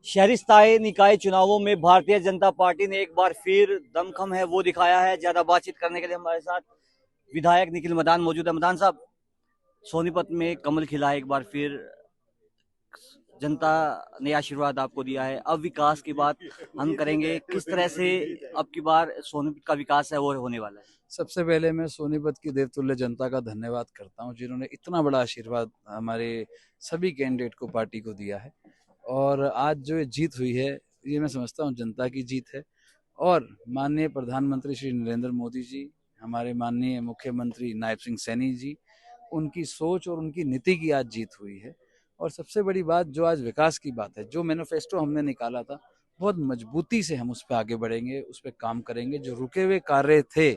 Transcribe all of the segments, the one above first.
शहरी स्थायी निकाय चुनावों में भारतीय जनता पार्टी ने एक बार फिर दमखम है वो दिखाया है। ज्यादा बातचीत करने के लिए हमारे साथ विधायक निखिल मदान मौजूद है। मदान साहब, सोनीपत में कमल खिला है एक बार फिर। जनता ने आशीर्वाद आपको दिया है। अब विकास की बात हम करेंगे, किस तरह से अब की बार सोनीपत का विकास है वो होने वाला है। सबसे पहले मैं सोनीपत की देवतुल्य जनता का धन्यवाद करता हूं, जिन्होंने इतना बड़ा आशीर्वाद हमारे सभी कैंडिडेट को, पार्टी को दिया है। और आज जो ये जीत हुई है, ये मैं समझता हूं जनता की जीत है। और माननीय प्रधानमंत्री श्री नरेंद्र मोदी जी, हमारे माननीय मुख्यमंत्री नायब सिंह सैनी जी, उनकी सोच और उनकी नीति की आज जीत हुई है। और सबसे बड़ी बात जो आज विकास की बात है, जो मैनिफेस्टो हमने निकाला था, बहुत मजबूती से हम उस पर आगे बढ़ेंगे, उस पर काम करेंगे। जो रुके हुए कार्य थे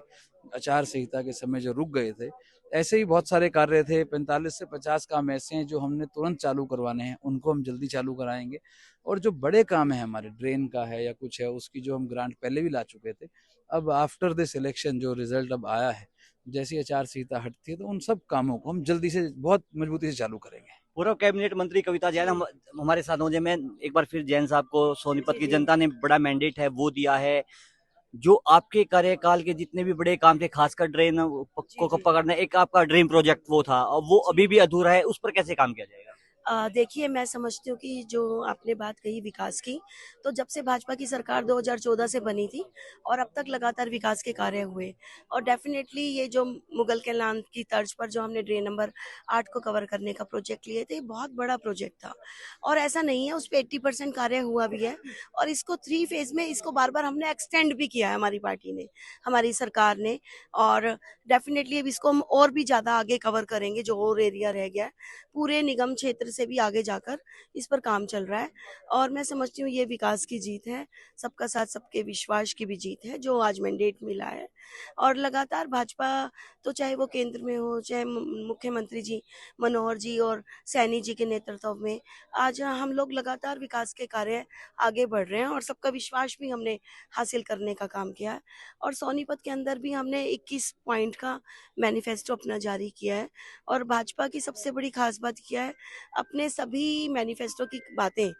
आचार संहिता के समय, जो रुक गए थे, ऐसे ही बहुत सारे कार्य थे। 45 से 50 काम ऐसे हैं जो हमने तुरंत चालू करवाने हैं, उनको हम जल्दी चालू कराएंगे। और जो बड़े काम है हमारे, ड्रेन का है या कुछ है, उसकी जो हम ग्रांट पहले भी ला चुके थे, अब आफ्टर दिस इलेक्शन जो रिजल्ट अब आया है, जैसी आचार संहिता हटती है, तो उन सब कामों को हम जल्दी से, बहुत मजबूती से चालू करेंगे। पूर्व कैबिनेट मंत्री कविता जैन हमारे साथ होंगे। मैं एक बार फिर जैन साहब को, सोनीपत की जनता ने बड़ा मैंडेट है वो दिया है। जो आपके कार्यकाल के जितने भी बड़े काम थे, खासकर ड्रेन को पकड़ना, एक आपका ड्रीम प्रोजेक्ट वो था और वो अभी भी अधूरा है, उस पर कैसे काम किया जाएगा। देखिए, मैं समझती हूँ कि जो आपने बात कही विकास की, तो जब से भाजपा की सरकार 2014 से बनी थी और अब तक लगातार विकास के कार्य हुए। और डेफिनेटली ये जो मुगल के लान की तर्ज पर जो हमने ड्रेन नंबर 8 को कवर करने का प्रोजेक्ट लिए थे, ये बहुत बड़ा प्रोजेक्ट था। और ऐसा नहीं है, उस पर 80% कार्य हुआ भी है। और इसको 3 फेज में, इसको बार बार हमने एक्सटेंड भी किया है, हमारी पार्टी ने, हमारी सरकार ने। और डेफिनेटली अब इसको हम और भी ज़्यादा आगे कवर करेंगे, जो और एरिया रह गया है। पूरे निगम क्षेत्र से भी आगे जाकर इस पर काम चल रहा है। और मैं समझती हूँ ये विकास की जीत है, सबका साथ सबके विश्वास की भी जीत है, जो आज मैंडेट मिला है। और लगातार भाजपा, तो चाहे वो केंद्र में हो, चाहे मुख्यमंत्री जी मनोहर जी और सैनी जी के नेतृत्व में, आज हम लोग लगातार विकास के कार्य आगे बढ़ रहे हैं और सबका विश्वास भी हमने हासिल करने का काम किया है। और सोनीपत के अंदर भी हमने 21 पॉइंट का मैनिफेस्टो अपना जारी किया है। और भाजपा की सबसे बड़ी खास बात क्या है, अपने सभी मैनिफेस्टो की बातें,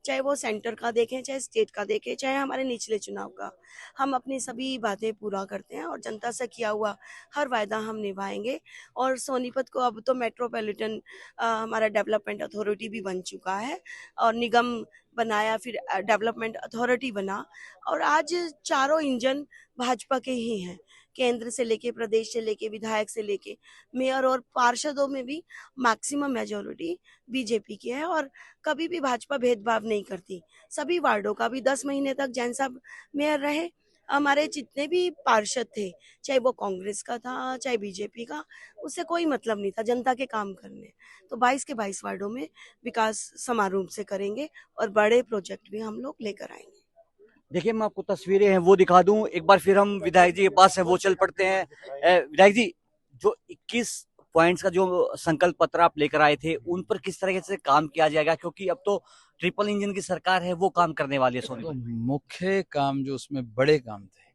चाहे वो सेंटर का देखें, चाहे स्टेट का देखें, चाहे हमारे निचले चुनाव का, हम अपनी सभी बातें पूरा करते हैं और जनता से किया हुआ हर वायदा हम निभाएंगे। और सोनीपत को अब तो मेट्रोपॉलिटन हमारा डेवलपमेंट अथॉरिटी भी बन चुका है, और निगम बनाया, फिर डेवलपमेंट अथॉरिटी बना। और आज चारों इंजन भाजपा के ही हैं, केंद्र से लेके, प्रदेश से लेके, विधायक से लेके मेयर और पार्षदों में भी मैक्सिमम मेजोरिटी बीजेपी की है। और कभी भी भाजपा भेदभाव नहीं करती, सभी वार्डों का भी 10 महीने तक जैन साहब मेयर रहे। हमारे जितने भी पार्षद थे, चाहे वो कांग्रेस का था चाहे बीजेपी का, उससे कोई मतलब नहीं था, जनता के काम करने। तो 22 के 22 वार्डों में विकास समारोह से करेंगे और बड़े प्रोजेक्ट भी हम लोग लेकर आएंगे। देखिए, मैं आपको तस्वीरें हैं वो दिखा दूं। एक बार फिर हम विधायक जी के पास है वो चल पड़ते हैं। विधायक जी, जो 21 पॉइंट्स का जो संकल्प पत्र आप लेकर आए थे, उन पर किस तरह से काम किया जाएगा, क्योंकि अब तो ट्रिपल इंजन की सरकार है वो काम करने वाली है तो सोनीपत में। मुख्य काम जो उसमें बड़े काम थे,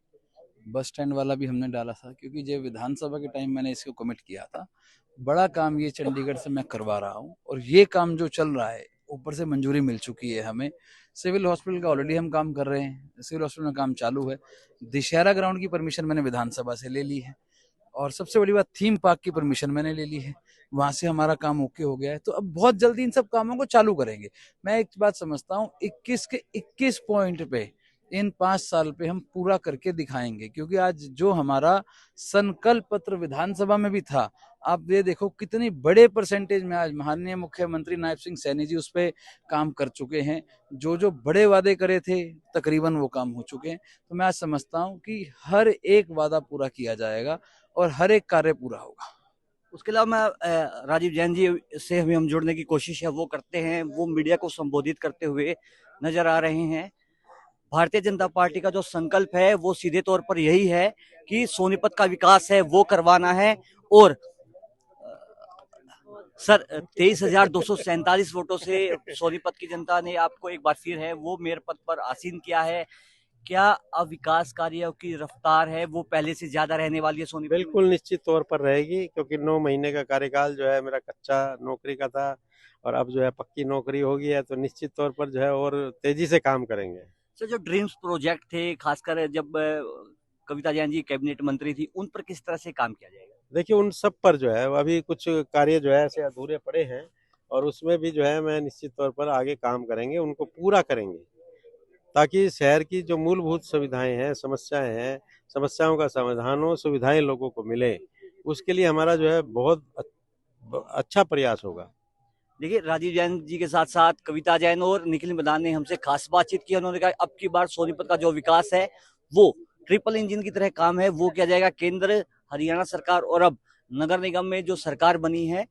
बस स्टैंड वाला भी हमने डाला था, क्योंकि जब विधानसभा के टाइम मैंने इसको कमिट किया था, बड़ा काम ये चंडीगढ़ से मैं करवा रहा हूँ। और ये काम जो चल रहा है, ऊपर से मंजूरी मिल चुकी है हमें। सिविल हॉस्पिटल का ऑलरेडी हम काम कर रहे हैं, सिविल हॉस्पिटल में काम चालू है। दिशहरा ग्राउंड की परमिशन मैंने विधानसभा से ले ली है। और सबसे बड़ी बात, थीम पार्क की परमिशन मैंने ले ली है, वहां से हमारा काम ओके हो गया है। तो अब बहुत जल्दी इन सब कामों को चालू करेंगे। मैं एक बात समझता हूँ, 21 के 21 पॉइंट पे इन 5 साल पे हम पूरा करके दिखाएंगे। क्योंकि आज जो हमारा संकल्प पत्र विधानसभा में भी था, आप ये देखो कितनी बड़े परसेंटेज में आज माननीय मुख्यमंत्री नायब सिंह सैनी जी उस पर काम कर चुके हैं। जो जो बड़े वादे करे थे, तकरीबन वो काम हो चुके हैं। तो मैं आज समझता हूँ कि हर एक वादा पूरा किया जाएगा और हर एक कार्य पूरा होगा। उसके अलावा मैं राजीव जैन जी से हम जुड़ने की कोशिश है वो करते हैं। वो मीडिया को संबोधित करते हुए नजर आ रहे हैं। भारतीय जनता पार्टी का जो संकल्प है वो सीधे तौर पर यही है कि सोनीपत का विकास है वो करवाना है। और सर, 23,247 वोटों से सोनीपत की जनता ने आपको एक बार फिर है वो मेयर पद पर आसीन किया है। क्या अब विकास कार्यों की रफ्तार है वो पहले से ज्यादा रहने वाली है सोनीपत में? बिल्कुल निश्चित तौर पर रहेगी, क्योंकि 9 महीने का कार्यकाल जो है मेरा कच्चा नौकरी का था। और अब जो है पक्की नौकरी हो गई है तो निश्चित तौर पर जो है और तेजी से काम करेंगे। सर, जो ड्रीम्स प्रोजेक्ट थे, खासकर जब कविता जैन जी कैबिनेट मंत्री थी, उन पर किस तरह से काम किया जाएगा? देखिए उन सब पर जो है अभी कुछ कार्य जो है ऐसे अधूरे पड़े हैं और उसमें भी जो है मैं निश्चित तौर पर आगे काम करेंगे, उनको पूरा करेंगे ताकि शहर की जो मूलभूत सुविधाएं हैं, समस्याएं हैं, समस्याओं का समाधान हो, सुविधाएं लोगों को मिले, उसके लिए हमारा जो है बहुत अच्छा प्रयास होगा। देखिए, राजीव जैन जी के साथ साथ कविता जैन और निखिल मदान ने हमसे खास बातचीत की। उन्होंने कहा अब की बार सोनीपत का जो विकास है वो ट्रिपल इंजन की तरह काम है, वो किया जाएगा। केंद्र, हरियाणा सरकार और अब नगर निगम में जो सरकार बनी है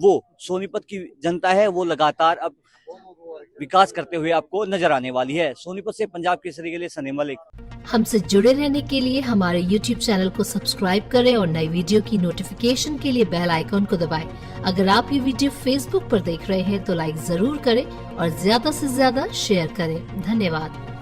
वो सोनीपत की जनता है, वो लगातार अब विकास करते हुए आपको नजर आने वाली है। सोनीपत से पंजाब केसरी के लिए सनी मलिक। हमसे जुड़े रहने के लिए हमारे YouTube चैनल को सब्सक्राइब करें और नई वीडियो की नोटिफिकेशन के लिए बेल आइकॉन को दबाएं। अगर आप ये वीडियो Facebook पर देख रहे हैं तो लाइक जरूर करें और ज्यादा से ज्यादा शेयर करें। धन्यवाद।